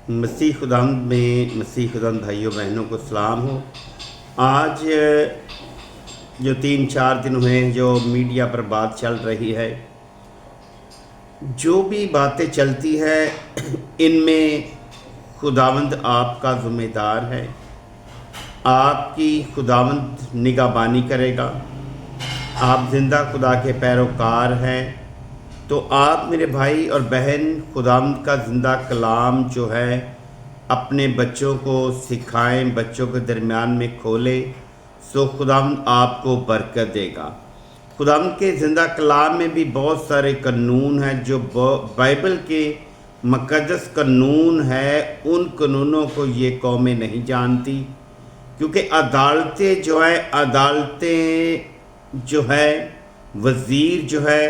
مسیح خداوند میں مسیح خداوند بھائیوں بہنوں کو سلام ہو۔ آج جو 3-4 دن ہوئے جو میڈیا پر بات چل رہی ہے، جو بھی باتیں چلتی ہے ان میں خداوند آپ کا ذمہ دار ہے، آپ کی خداوند نگہبانی کرے گا۔ آپ زندہ خدا کے پیروکار ہیں تو آپ میرے بھائی اور بہن خداوند کا زندہ کلام جو ہے اپنے بچوں کو سکھائیں، بچوں کے درمیان میں کھولیں، سو خداوند آپ کو برکت دے گا۔ خداوند کے زندہ کلام میں بھی بہت سارے قانون ہیں جو بائبل کے مقدس قانون ہے، ان قانونوں کو یہ قومیں نہیں جانتی، کیونکہ عدالتیں جو ہے وزیر جو ہے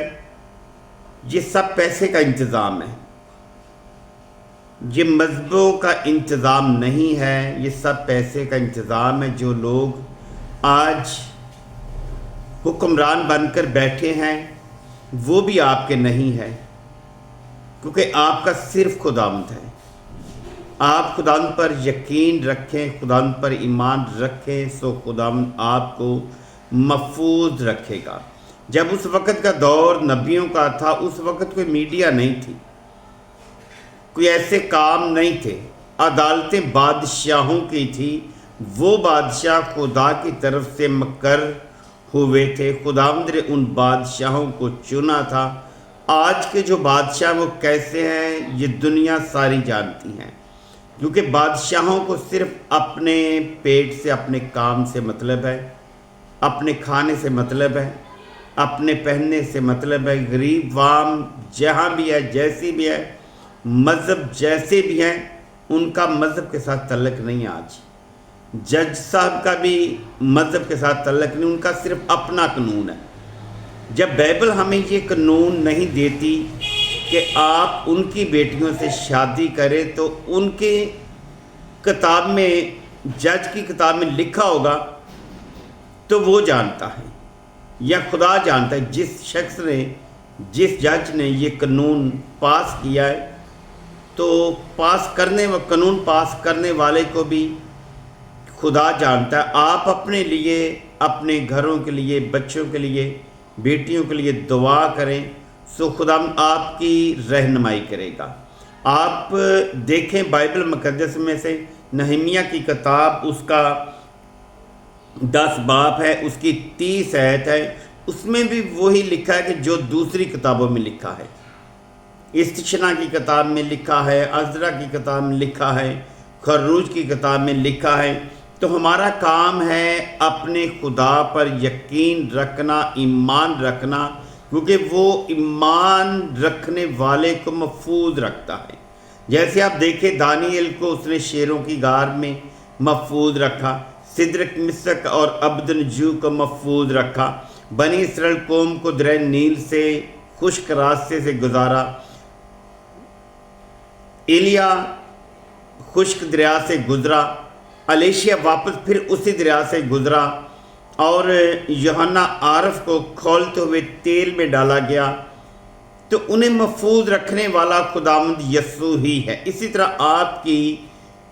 یہ سب پیسے کا انتظام ہے، یہ مذہبوں کا انتظام نہیں ہے، یہ سب پیسے کا انتظام ہے۔ جو لوگ آج حکمران بن کر بیٹھے ہیں وہ بھی آپ کے نہیں ہیں، کیونکہ آپ کا صرف خداوند ہے۔ آپ خداوند پر یقین رکھیں، خداوند پر ایمان رکھیں، سو خداوند آپ کو محفوظ رکھے گا۔ جب اس وقت کا دور نبیوں کا تھا، اس وقت کوئی میڈیا نہیں تھی، کوئی ایسے کام نہیں تھے، عدالتیں بادشاہوں کی تھی، وہ بادشاہ خدا کی طرف سے مقرر ہوئے تھے، خداوند نے ان بادشاہوں کو چنا تھا۔ آج کے جو بادشاہ وہ کیسے ہیں یہ دنیا ساری جانتی ہیں، کیونکہ بادشاہوں کو صرف اپنے پیٹ سے، اپنے کام سے مطلب ہے، اپنے کھانے سے مطلب ہے، اپنے پہننے سے مطلب ہے۔ غریب عوام جہاں بھی ہے، جیسی بھی ہے، مذہب جیسے بھی ہیں، ان کا مذہب کے ساتھ تعلق نہیں۔ آج جج صاحب کا بھی مذہب کے ساتھ تعلق نہیں، ان کا صرف اپنا قانون ہے۔ جب بائبل ہمیں یہ قانون نہیں دیتی کہ آپ ان کی بیٹیوں سے شادی کریں، تو ان کے کتاب میں، جج کی کتاب میں لکھا ہوگا تو وہ جانتا ہے یا خدا جانتا ہے۔ جس شخص نے، جس جج نے یہ قانون پاس کیا ہے، تو قانون پاس کرنے والے کو بھی خدا جانتا ہے۔ آپ اپنے لیے، اپنے گھروں کے لیے، بچوں کے لیے، بیٹیوں کے لیے دعا کریں، سو خدا آپ کی رہنمائی کرے گا۔ آپ دیکھیں بائبل مقدس میں سے نہمیہ کی کتاب، اس کا 10 باب ہے، اس کی 30 آیت ہے، اس میں بھی وہی لکھا ہے کہ جو دوسری کتابوں میں لکھا ہے۔ استثنا کی کتاب میں لکھا ہے، عزرا کی کتاب میں لکھا ہے، خروج کی کتاب میں لکھا ہے۔ تو ہمارا کام ہے اپنے خدا پر یقین رکھنا، ایمان رکھنا، کیونکہ وہ ایمان رکھنے والے کو محفوظ رکھتا ہے۔ جیسے آپ دیکھیں دانیل کو اس نے شیروں کی غار میں محفوظ رکھا، سدرک مسک اور عبدنجو کو محفوظ رکھا، بنی اسرائیل قوم کو دریا نیل سے خشک راستے سے گزارا، ایلیا خشک دریا سے گزرا، الیشیا واپس پھر اسی دریا سے گزرا، اور یوحنا عارف کو کھولتے ہوئے تیل میں ڈالا گیا۔ تو انہیں محفوظ رکھنے والا خداوند یسوع ہی ہے۔ اسی طرح آپ کی،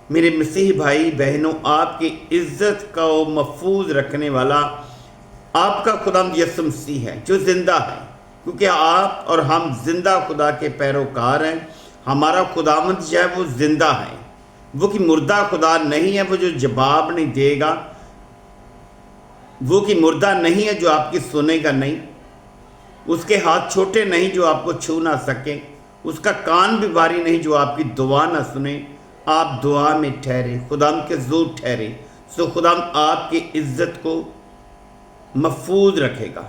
میرے مسیحی بھائی بہنوں، آپ کی عزت کو محفوظ رکھنے والا آپ کا خداوند یسوع مسیح ہے، جو زندہ ہے، کیونکہ آپ اور ہم زندہ خدا کے پیروکار ہیں۔ ہمارا خداوند جو ہے وہ زندہ ہے، وہ کہ مردہ خدا نہیں ہے، وہ جو جواب نہیں دے گا، وہ کہ مردہ نہیں ہے جو آپ کی سنے گا نہیں، اس کے ہاتھ چھوٹے نہیں جو آپ کو چھو نہ سکیں، اس کا کان بھی باری نہیں جو آپ کی دعا نہ سنے۔ آپ دعا میں ٹھہرے، خداوند کے زور ٹھہرے، سو خداوند آپ کی عزت کو محفوظ رکھے گا،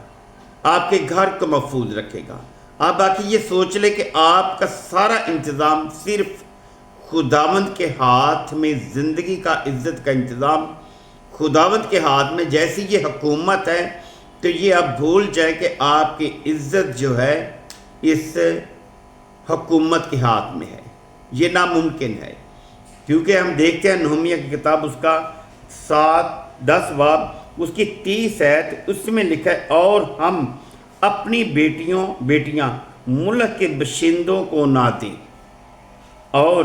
آپ کے گھر کو محفوظ رکھے گا۔ آپ باقی یہ سوچ لیں کہ آپ کا سارا انتظام صرف خداوند کے ہاتھ میں، زندگی کا، عزت کا انتظام خداوند کے ہاتھ میں۔ جیسی یہ حکومت ہے تو یہ آپ بھول جائیں کہ آپ کی عزت جو ہے اس حکومت کے ہاتھ میں ہے، یہ ناممکن ہے۔ کیونکہ ہم دیکھتے ہیں نہمیہ کی کتاب، اس کا 10 باب، اس کی 30 آیت، اس میں لکھا ہے، اور ہم اپنی بیٹیاں ملک کے باشندوں کو نہ دیں، اور